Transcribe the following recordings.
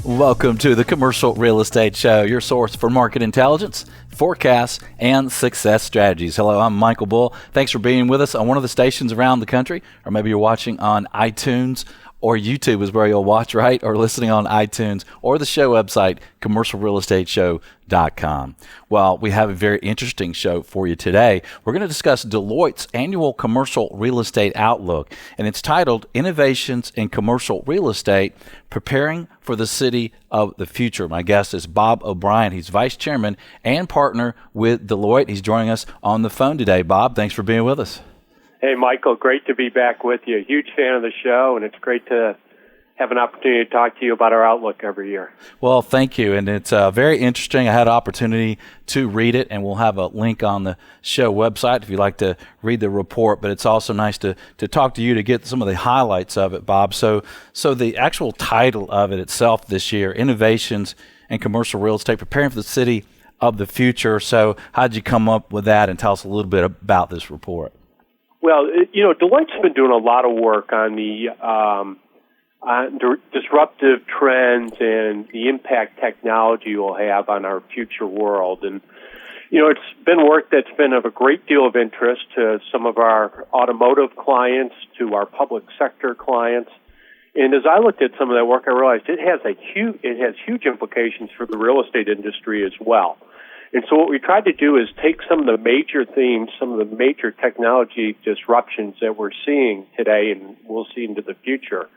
Welcome to the Commercial Real Estate Show, your source for market intelligence, forecasts, and success strategies. Hello, I'm Michael Bull. Thanks for being with us on one of the stations around the country, or maybe you're watching on iTunes or YouTube is where you'll watch, right? Or listening on iTunes or the show website, commercialrealestateshow.com. Well, we have a very interesting show for you today. We're going to discuss Deloitte's annual commercial real estate outlook, and it's titled Innovations in Commercial Real Estate, Preparing for the City of the Future. My guest is Bob O'Brien. He's vice chairman and partner with Deloitte. He's joining us on the phone today. Bob, thanks for being with us. Hey, Michael, great to be back with you. Huge fan of the show, and it's great to have an opportunity to talk to you about our outlook every year. Well, thank you, and it's very interesting. I had an opportunity to read it, and we'll have a link on the show website if you'd like to read the report, but it's also nice to talk to you to get some of the highlights of it, Bob. So the actual title of it itself this year, Innovations in Commercial Real Estate, Preparing for the City of the Future. So how did you come up with that, and tell us a little bit about this report? Well, Deloitte's been doing a lot of work on the disruptive trends and the impact technology will have on our future world. And, it's been work that's been of a great deal of interest to some of our automotive clients, to our public sector clients. And as I looked at some of that work, I realized it has huge implications for the real estate industry as well. And so what we tried to do is take some of the major themes, some of the major technology disruptions that we're seeing today and we'll see into the future,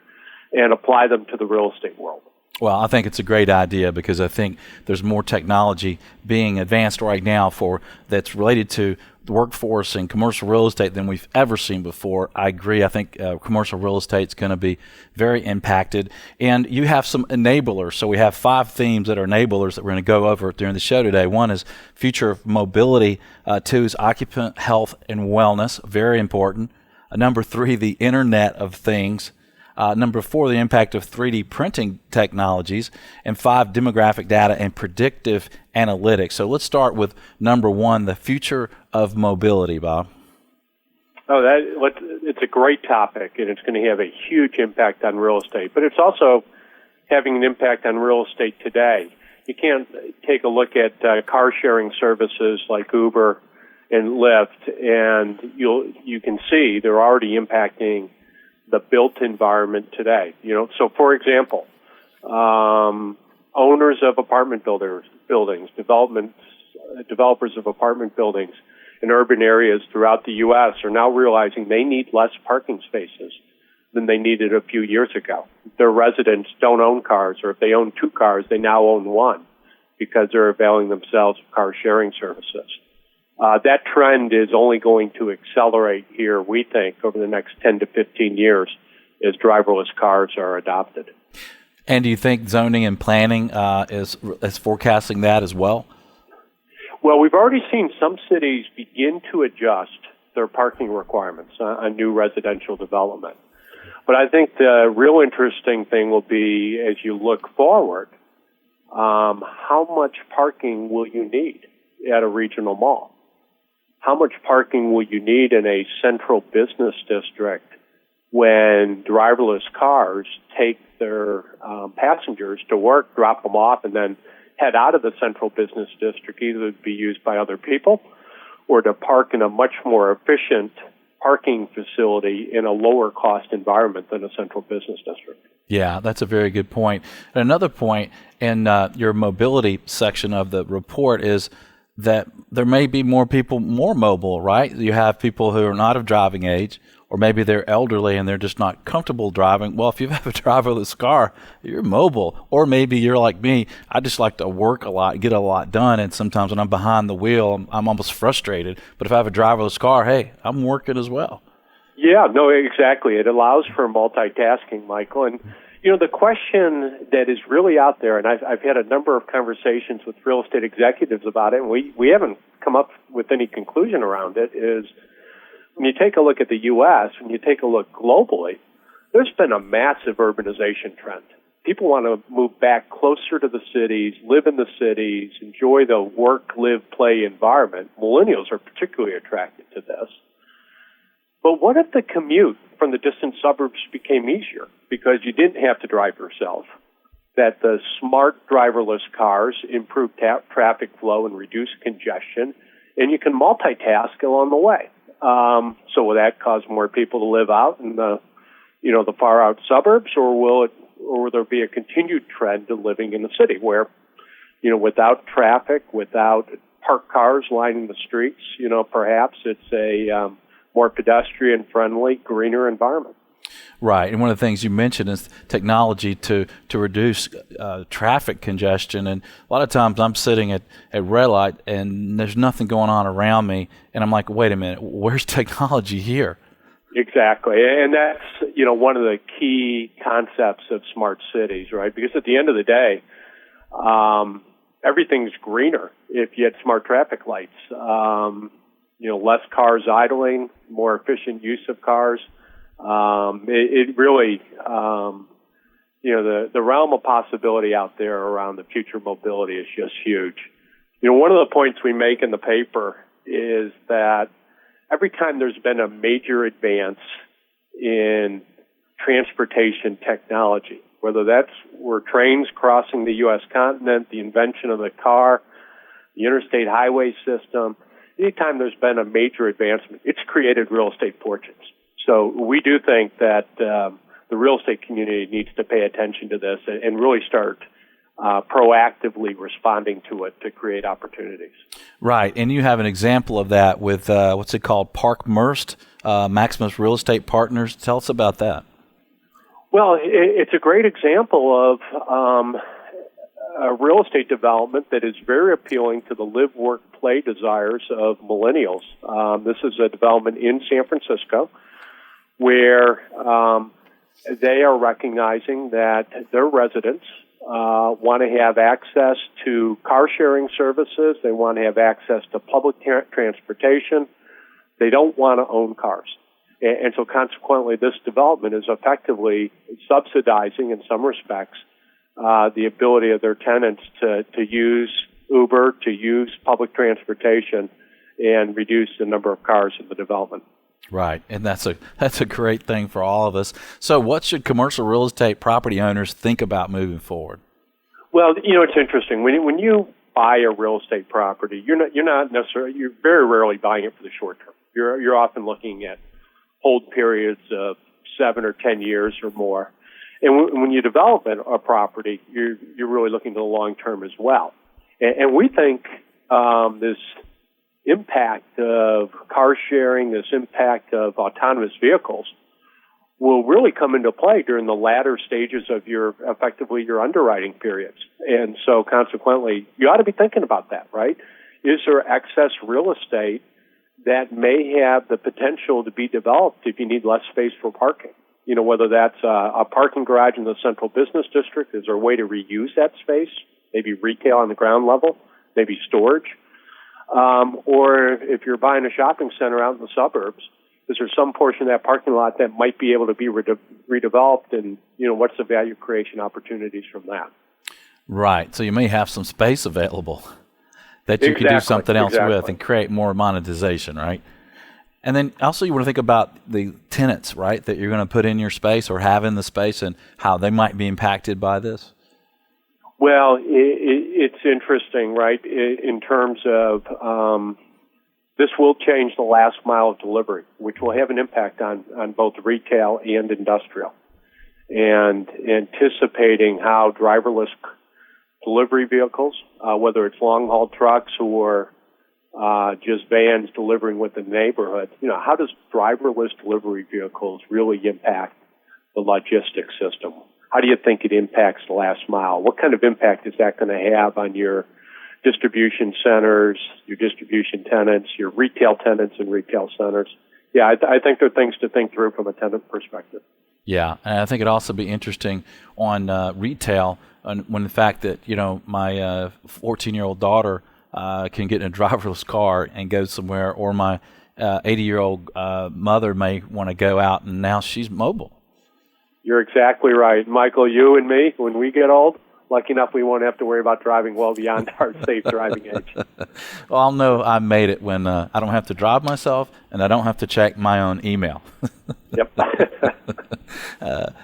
and apply them to the real estate world. Well, I think it's a great idea because I think there's more technology being advanced right now that's related to the workforce and commercial real estate than we've ever seen before. I agree. I think commercial real estate is going to be very impacted. And you have some enablers. So we have 5 themes that are enablers that we're going to go over during the show today. One is future of mobility. 2 is occupant health and wellness, very important. Number 3, the Internet of Things. Number 4, the impact of 3D printing technologies. And 5, demographic data and predictive analytics. So let's start with number 1, the future of mobility, Bob. It's a great topic, and it's going to have a huge impact on real estate. But it's also having an impact on real estate today. You can't take a look at car sharing services like Uber and Lyft, and you can see they're already impacting the built environment today. So for example, owners of apartment buildings, developers of apartment buildings in urban areas throughout the U.S. are now realizing they need less parking spaces than they needed a few years ago. Their residents don't own cars, or if they own 2 cars, they now own 1 because they're availing themselves of car sharing services. That trend is only going to accelerate here, we think, over the next 10 to 15 years as driverless cars are adopted. And do you think zoning and planning is forecasting that as well? Well, we've already seen some cities begin to adjust their parking requirements on new residential development. But I think the real interesting thing will be, as you look forward, how much parking will you need at a regional mall? How much parking will you need in a central business district when driverless cars take their passengers to work, drop them off, and then head out of the central business district, either to be used by other people or to park in a much more efficient parking facility in a lower cost environment than a central business district? Yeah, that's a very good point. And another point in your mobility section of the report is that there may be more people more mobile, right? You have people who are not of driving age, or maybe they're elderly and they're just not comfortable driving. Well, if you have a driverless car, you're mobile. Or maybe you're like me, I just like to work a lot, get a lot done, and sometimes when I'm behind the wheel, I'm almost frustrated. But if I have a driverless car, hey, I'm working as well. Yeah, no, exactly. It allows for multitasking, Michael. And the question that is really out there, and I've had a number of conversations with real estate executives about it, and we haven't come up with any conclusion around it, is when you take a look at the U.S., when you take a look globally, there's been a massive urbanization trend. people want to move back closer to the cities, live in the cities, enjoy the work, live, play environment. Millennials are particularly attracted to this. But what if the commute from the distant suburbs became easier because you didn't have to drive yourself? That the smart driverless cars improve traffic flow and reduce congestion, and you can multitask along the way. So will that cause more people to live out in the far out suburbs, or will there be a continued trend to living in the city where, without traffic, without parked cars lining the streets, perhaps it's a more pedestrian-friendly, greener environment. Right, and one of the things you mentioned is technology to reduce traffic congestion. And a lot of times I'm sitting at red light and there's nothing going on around me, and I'm like, wait a minute, where's technology here? Exactly, and that's one of the key concepts of smart cities, right? Because at the end of the day, everything's greener if you had smart traffic lights. Less cars idling, more efficient use of cars. It really, the realm of possibility out there around the future mobility is just huge. One of the points we make in the paper is that every time there's been a major advance in transportation technology, whether that's where trains crossing the U.S. continent, the invention of the car, the interstate highway system, anytime there's been a major advancement, it's created real estate fortunes. So we do think that the real estate community needs to pay attention to this and really start proactively responding to it to create opportunities. Right, and you have an example of that with what's it called, Park Merst, Maximus Real Estate Partners. Tell us about that. Well, it's a great example of a real estate development that is very appealing to the live, work, play desires of millennials. This is a development in San Francisco where they are recognizing that their residents want to have access to car sharing services. They want to have access to public transportation. They don't want to own cars. And so consequently, this development is effectively subsidizing, in some respects, the ability of their tenants to use Uber, to use public transportation, and reduce the number of cars in the development. Right, and that's a great thing for all of us. So what should commercial real estate property owners think about moving forward? Well, it's interesting. When you buy a real estate property, you're very rarely buying it for the short term. You're often looking at hold periods of 7 or 10 years or more. And when you develop a property, you're really looking to the long term as well. And we think this impact of car sharing, this impact of autonomous vehicles will really come into play during the latter stages of your underwriting periods. And so consequently, you ought to be thinking about that, right? Is there excess real estate that may have the potential to be developed if you need less space for parking? Whether that's a parking garage in the central business district, is there a way to reuse that space? Maybe retail on the ground level, maybe storage. Or if you're buying a shopping center out in the suburbs, is there some portion of that parking lot that might be able to be redeveloped, and what's the value creation opportunities from that? Right. So you may have some space available that you can do something else with and create more monetization, right? And then also you want to think about the tenants, right, that you're going to put in your space or have in the space and how they might be impacted by this. Well, it's interesting, right, in terms of this will change the last mile of delivery, which will have an impact on both retail and industrial. And anticipating how driverless delivery vehicles, whether it's long-haul trucks or just vans delivering within the neighborhood, how does driverless delivery vehicles really impact the logistics system? How do you think it impacts the last mile? What kind of impact is that going to have on your distribution centers, your distribution tenants, your retail tenants and retail centers? Yeah, I think there are things to think through from a tenant perspective. Yeah, and I think it'd also be interesting on retail, when the fact that, my 14-year-old daughter can get in a driverless car and go somewhere, or my 80-year-old mother may want to go out, and now she's mobile. You're exactly right. Michael, you and me, when we get old, lucky enough we won't have to worry about driving well beyond our safe driving age. Well, I'll know I made it when I don't have to drive myself and I don't have to check my own email. Yep.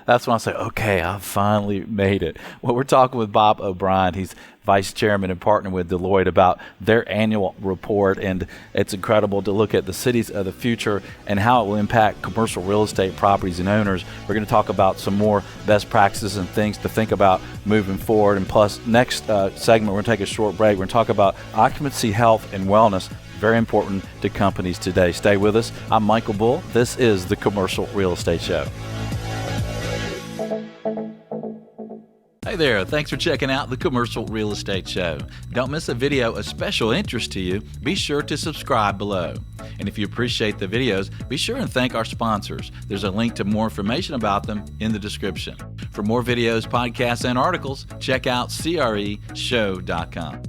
That's when I say, okay, I finally made it. Well, we're talking with Bob O'Brien. He's vice chairman and partner with Deloitte about their annual report, and it's incredible to look at the cities of the future and how it will impact commercial real estate properties and owners. We're going to talk about some more best practices and things to think about moving forward. And plus, next segment, we're going to take a short break. We're going to talk about occupancy, health, and wellness. Very important to companies today. Stay with us. I'm Michael Bull. This is the Commercial Real Estate Show. Hey there, thanks for checking out the Commercial Real Estate Show. Don't miss a video of special interest to you. Be sure to subscribe below. And if you appreciate the videos, be sure and thank our sponsors. There's a link to more information about them in the description. For more videos, podcasts, and articles, check out creshow.com.